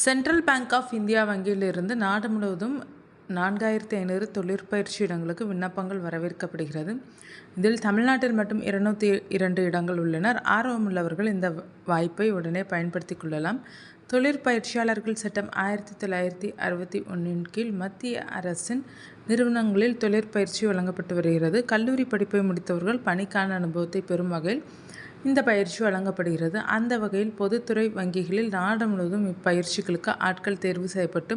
Central bank of India வங்கியிலிருந்து நாடு முழுவதும் 4500 தொழிற்பயிற்சி இடங்களுக்கு விண்ணப்பங்கள் வரவேற்கப்படுகிறது. இதில் தமிழ்நாட்டில் மட்டும் 202 இடங்கள் உள்ளனர். ஆர்வமுள்ளவர்கள் இந்த வாய்ப்பை உடனே பயன்படுத்திக் கொள்ளலாம். தொழிற்பயிற்சியாளர்கள் சட்டம் 1961 கீழ் மத்திய அரசின் நிறுவனங்களில் தொழிற்பயிற்சி வழங்கப்பட்டு வருகிறது. கல்லூரி படிப்பை முடித்தவர்கள் பணிக்கான அனுபவத்தை பெறும் வகையில் இந்த பயிற்சி வழங்கப்படுகிறது. அந்த வகையில் பொதுத்துறை வங்கிகளில் நாடு முழுவதும் இப்பயிற்சிகளுக்கு ஆட்கள் தேர்வு செய்யப்பட்டு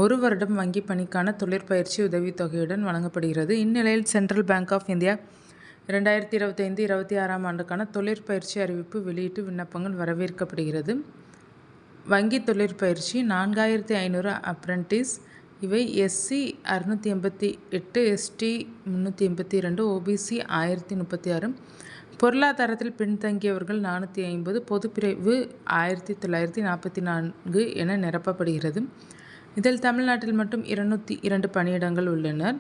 1 வருடம் வங்கி பணிக்கான தொழிற்பயிற்சி உதவித்தொகையுடன் வழங்கப்படுகிறது. இந்நிலையில் சென்ட்ரல் பேங்க் ஆஃப் இந்தியா 2025-26 ஆண்டுக்கான தொழிற்பயிற்சி அறிவிப்பு வெளியிட்டு விண்ணப்பங்கள் வரவேற்கப்படுகிறது. வங்கி தொழிற்பயிற்சி 4500 அப்ரெண்டிஸ். இவை எஸ்சி 688, எஸ்டி 382, ஓபிசி 1036, பொருளாதாரத்தில் பின்தங்கியவர்கள் 450, பொதுப்பிரிவு 1944 என நிரப்பப்படுகிறது. இதில் தமிழ்நாட்டில் மட்டும் 202 பணியிடங்கள் உள்ளனர்.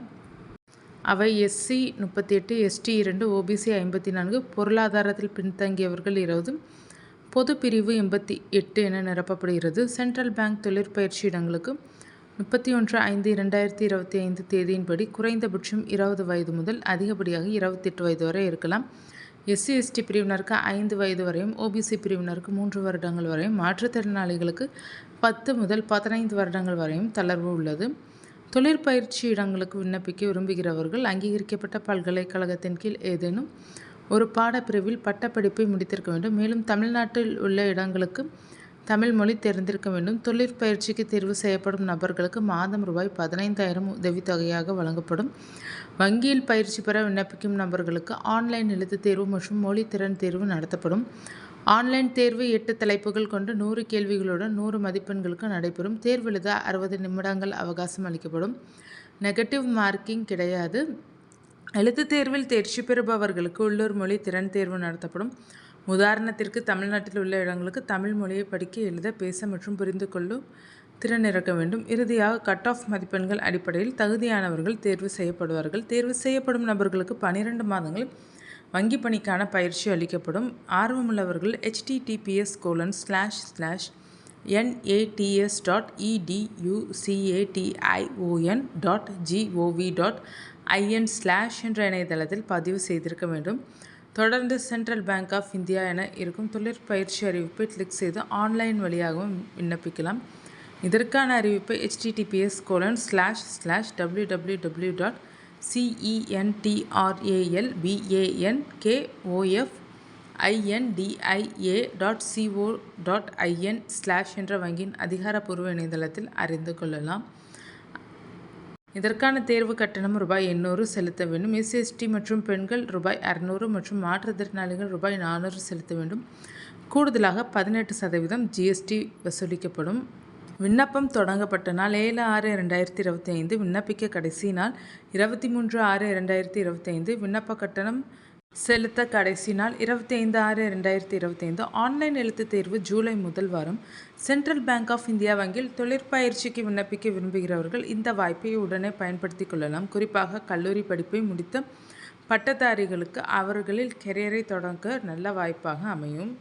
அவை எஸ்சி 38, எஸ்டி 2, ஓபிசி 54, பொருளாதாரத்தில் பின்தங்கியவர்கள் 20, பொதுப்பிரிவு 88 என நிரப்பப்படுகிறது. சென்ட்ரல் பேங்க் தொழிற்பயிற்சி இடங்களுக்கு 31/5/2025 தேதியின்படி குறைந்தபட்சம் 20 வயது முதல் அதிகப்படியாக 28 வயது வரை இருக்கலாம். எஸ்சி எஸ்டி பிரிவினருக்கு 5 வயது வரையும், ஓபிசி பிரிவினருக்கு 3 வருடங்கள் வரையும், மாற்றுத்திறனாளிகளுக்கு 10 முதல் 15 வருடங்கள் வரையும் தளர்வு உள்ளது. தொழிற்பயிற்சி இடங்களுக்கு விண்ணப்பிக்க விரும்புகிறவர்கள் அங்கீகரிக்கப்பட்ட பல்கலைக்கழகத்தின் கீழ் ஏதேனும் ஒரு பாடப்பிரிவில் பட்டப்படிப்பை முடித்திருக்க வேண்டும். மேலும் தமிழ்நாட்டில் உள்ள இடங்களுக்கு தமிழ் மொழி தெரிந்திருக்க வேண்டும். தொழிற்பயிற்சிக்கு தேர்வு செய்யப்படும் நபர்களுக்கு மாதம் ரூபாய் 15,000 உதவித்தொகையாக வழங்கப்படும். வங்கியில் பயிற்சி பெற விண்ணப்பிக்கும் நபர்களுக்கு ஆன்லைன் எழுத்துத் தேர்வு மற்றும் மொழி திறன் தேர்வு நடத்தப்படும். ஆன்லைன் தேர்வு 8 தலைப்புகள் கொண்டு 100 கேள்விகளுடன் 100 மதிப்பெண்களுக்கு நடைபெறும். தேர்வு எழுத 60 நிமிடங்கள் அவகாசம் அளிக்கப்படும். நெகட்டிவ் மார்க்கிங் கிடையாது. எழுத்துத் தேர்வில் தேர்ச்சி பெறுபவர்களுக்கு உள்ளூர் மொழி திறன் தேர்வு நடத்தப்படும். உதாரணத்திற்கு தமிழ்நாட்டில் உள்ள இடங்களுக்கு தமிழ் மொழியை படிக்க, எழுத, பேச மற்றும் புரிந்து கொள்ளும் திறன் இருக்க வேண்டும். இறுதியாக கட் ஆஃப் மதிப்பெண்கள் அடிப்படையில் தகுதியானவர்கள் தேர்வு செய்யப்படுவார்கள். தேர்வு செய்யப்படும் நபர்களுக்கு 12 மாதங்கள் வங்கி பணிக்கான பயிற்சி அளிக்கப்படும். ஆர்வமுள்ளவர்கள் https://nats.education.gov.in/ என்ற இணையதளத்தில் பதிவு செய்திருக்க வேண்டும். தொடர்ந்து சென்ட்ரல் பேங்க் ஆஃப் இந்தியா என இருக்கும் தொழிற்பயிற்சி அறிவிப்பை கிளிக் செய்து ஆன்லைன் வழியாகவும் விண்ணப்பிக்கலாம். இதற்கான அறிவிப்பை https://www.centranbandia.co.in/ என்ற வங்கியின் அதிகாரப்பூர்வ இணையதளத்தில் அறிந்து கொள்ளலாம். இதற்கான தேர்வு கட்டணம் ரூபாய் 800 செலுத்த வேண்டும். எஸ்சி மற்றும் பெண்கள் ரூபாய் 600 மற்றும் மாற்றுத்திறனாளிகள் ரூபாய் 400 செலுத்த வேண்டும். கூடுதலாக 18% ஜிஎஸ்டி வசூலிக்கப்படும். விண்ணப்பம் தொடங்கப்பட்ட நாள் 7/6/2025. விண்ணப்பிக்க கடைசி நாள் 23/6/2025. விண்ணப்ப கட்டணம் செலுத்த கடைசி நாள் 25/6/2025. ஆன்லைன் எழுத்துத் தேர்வு ஜூலை முதல் வாரம். சென்ட்ரல் பேங்க் ஆஃப் இந்தியா வங்கியில் தொழிற்பயிற்சிக்கு விண்ணப்பிக்க விரும்புகிறவர்கள் இந்த வாய்ப்பை உடனே பயன்படுத்திக் கொள்ளலாம். குறிப்பாக கல்லூரி படிப்பை முடித்த பட்டதாரிகளுக்கு அவர்களில் கெரியரை தொடங்க நல்ல வாய்ப்பாக அமையும்.